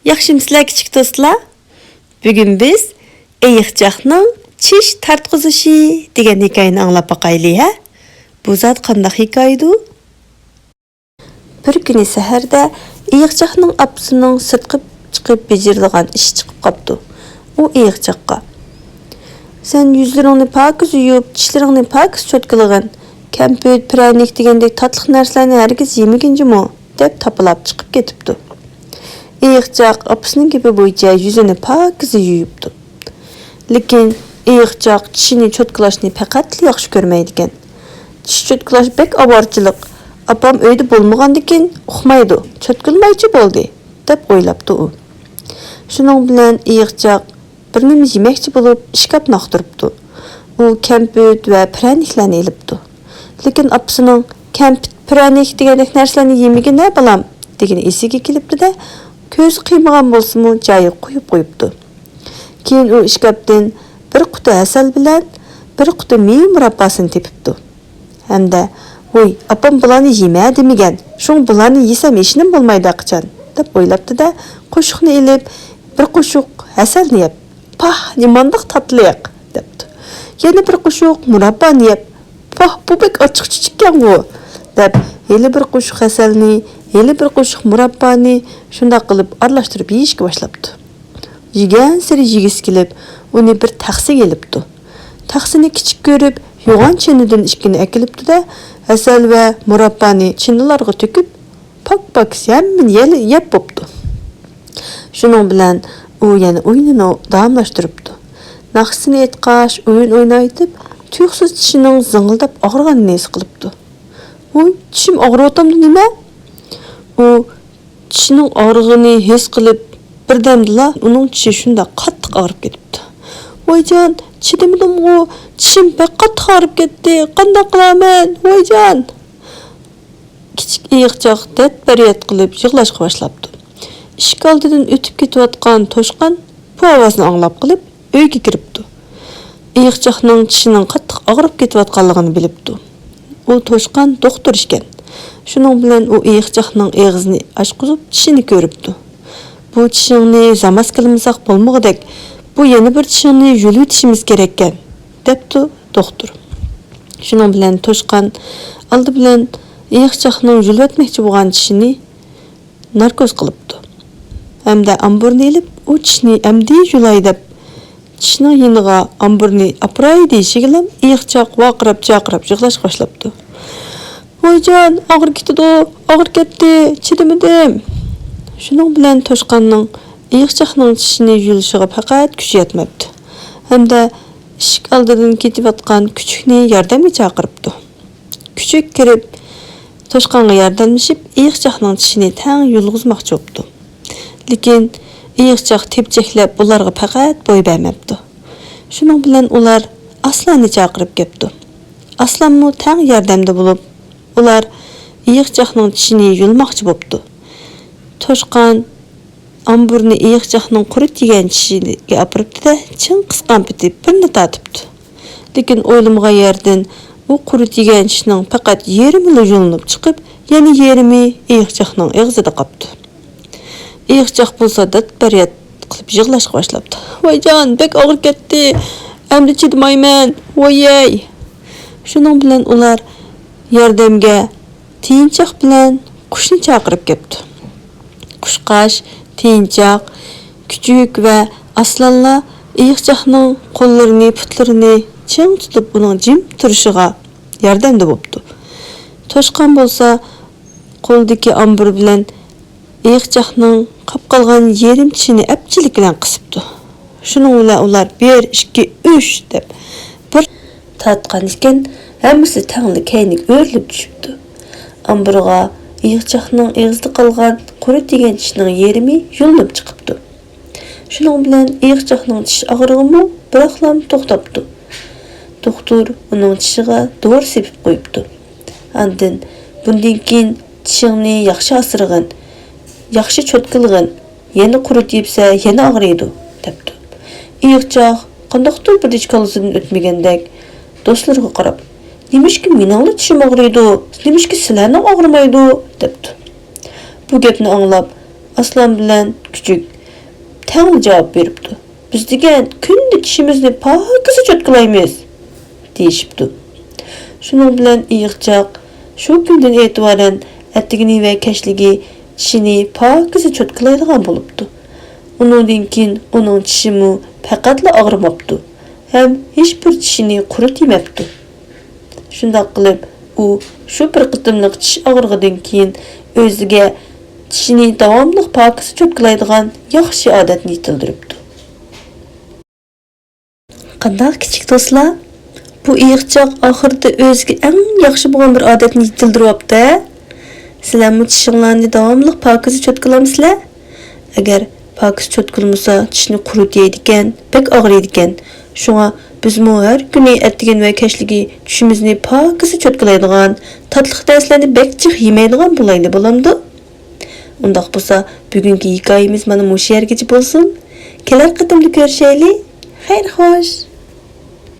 Yaxshimisilar kichik do'stlar? Bugun biz ayiqchoqning chish tartqizishi degan hikoyani anglab boqaylik ha. Bu zot qanday hikoyadu? Bir kuni saharda ayiqchoqning apasining sirtqib chiqib bejirilgan ish chiqib qopti. U ayiqchoqqa: "Sen yuzlaringni pokiz yuvib, tishlaringni pokiz cho'tqilgin. Kamput, pranik degandek tatliq narsalarni hargiz yemaginjimi?" deb tapalab chiqib ketibdi. Ayiqchoq apasining gapi bo'yicha yuzini pokiz yuvibdi. Lekin ayiqchoq tishini cho'tqilashni faqat yaxshi ko'rmaydi ekan. Tish cho'tqilash bek avorchilik. Apam uyda bo'lmagandan uxmaydi, cho'tqilmaychi bo'ldi deb o'ylabdi u. Shuning bilan ayiqchoq bir nima yemoqchi bo'lib ishkapni oqtiribdi. U kamput va praniklarni elibdi. Lekin apasining kamput, pranik degandek narsalarni yemagina balam degan esiga kelibdi-da, ko'z qiymagan bo'lsa-mu joyi qo'yibdi. Keyin u ishkapdan bir quti asal bilan bir quti meva murabbosini tepibdi. Hamda "Voy, apam bularni yema demagan. Shung bularni yesam eshinim bo'lmaydi qachon" deb o'ylabdi-da, qo'shiqni elib bir qo'shiq asalni yeb, "Pah, nimandoq tatliq" debdi. Yana bir qo'shiq murabboni yeb, "Pah, bu bek ochiq chichikkan bu" deb yana bir qo'shiq asalni, yana bir qo'shiq murabboni shunday qilib aralashtirib yeyishga boshlabdi. Yegan sari yegisi kelib, uni bir taxsiga elibdi. Taxsini kichik ko'rib, yo'g'on chinidan ikkini akilibdi-da, asal va murabboni chinilarga to'kib, pak-pak hammani yeb bo'pti. Shuning bilan u yana o'yinini davomlashtiribdi. Naqsini aytqash, o'yin o'ynaytib, tuyuqsiz tishining zing'ildab og'riganini his qilibdi. "Voy, tishim og'riyotdi nima?" U tishining og'rig'ini his qilib, birdamdala uning tishi shunda qattiq og'rib ketibdi. "Voyjon, chidamadim-ku, tishim bek qattiq og'rib ketdi. Qanday qilaman? Voyjon!" Kichik ayiqchoq dad-baryod qilib yig'lashga boshlabdi. Eshik oldidan o'tib ketayotgan toshqon bu ovozni anglab qilib, uyga kiribdi. Ayiqchoqning tishining qattiq og'rib ketayotganligini bilibdi. U toshqon doktor ekan. Shuning bilan u ayiqchoqning og'zini ochqizib tishini ko'ribdi. "Bu tishingni zamas qilmasak bo'lmag'idek, bu yana bir tishingni yulib o'tishimiz kerak ekan" debdi doktor. Shuning bilan toshqon oldi bilan ayiqchoqning yulib o'tmoqchi bo'lgan tishini narkoz qilibdi. Hamda amburni elib, u tishni amdi yulay deb tishning yeniga amburni apray deyishigilam ayiqchoq vaqirab-chaqirab yig'lashga boshlabdi. "Voyjon, og'ir ketdi, og'ir ketdi, chidamadim." Shuning bilan toshqonning ayiqchoqning tishini yulishiga faqat kuchi yetmabdi. Hamda eshik oldidan ketayotgan kuchukni yordamga chaqiribdi. Kuchuk kirib, toshqonga yordamlashib, ayiqchoqning tishini tang yulg'izmoqchi bo'ldi. Lekin ayiqchoq tepchaklab ularga faqat bo'y bermabdi. Shuning bilan ular Aslonni chaqirib kelibdi. Aslanmu tang yordamda bo'lib, ular ayiqchoqning tishini yulmoqchi bo'libdi. Toshqon amburni ayiqchoqning qurit yegan tishiga apiribdi-da, chin qisqan bitib birini tatibdi. Lekin o'ylamgan yerdan u qurit yegan tishning faqat yarmini yulinib chiqib, yana yarmi ayiqchoqning og'zida qoldi. Ayiqchoq bo'lsa dad-baryod qilib yig'lashga boshlabdi. "Voyjon, bek og'ir ketdi. Endi chidamayman. Voyey!" Shuning bilan ular yordamga tiyinchoq bilan qushni chaqirib kelibdi. Qushqash, tiyinchoq, kuchuk va aslanlar ayiqchoqning qo'llarini, putlarini ching tutib uning jim turishiga yordamda bo'libdi. Toshqon bo'lsa qo'ldagi ambur bilan ayiqchoqning qolib qolgan yarim tishini apchilik bilan qisibdi. Shuning bilan ular 1, 2, 3 deb bir tatgan ekan, hammasi tangli kaynik o'rilib tushibdi. Amburga ayiqchoqning og'zida qolgan qurit degan tishning yarmi yulinib chiqibdi. Shuning bilan ayiqchoqning tish og'rig'imi biroqlam to'xtabdi. Doktor uning tishiga dori sepib qo'yibdi. Andin bundan keyin tishingni yaxshi asirg'in, yaxshi cho'tqilg'in, yana qurit yebsa yana og'riydi debdi. Ayiqchoq qandoqdir bir kalisidan o'tmagandek do'stlariga qarab, "Nimishki mening tishim og'riydi, nimishki sizlarning og'rimaydi" debdi. Bu gapni anglab, Aslan bilan Küçük teng javob beripdi. Biz degan kunda tishimizni pokiza cho'tkalaymiz deyishibdi. Shuning bilan iyiqchaq shu kundan e'tiboran attigini va kashligi tishini pokiza cho'tkalaydigan bo'libdi. Undan keyin uning tishimi faqatla og'rimabdi. Ham hech bir tishini quritmabdi. Shunday qilib, u shu bir qitimliq tish og'rig'idan keyin o'ziga tishini davomli pokiza cho'tkalaydigan yaxshi odatni yetildiribdi. Qanday kichik do'stlar? Bu iyiqchoq oxirida o'ziga eng yaxshi bo'lgan bir odatni yetildiryapti. Sizlarmi tishinglarni davomli pokiza cho'tkalamsizlar? Agar pokiza cho'tkalmasa tishni quritaydi ekan, bek og'riydi ekan. Shunga bizmi har kuni attigan va kashligi tishimizni pokiza cho'tkalaydigan, tatliq darslarni bek jiq yemaydigan bo'layli bo'lamdi. Undaq bo'lsa, bugungi hikoyamiz mana shu yergacha bo'lsin. Kelar qatimda ko'rishaylik. Xayr xo'sh.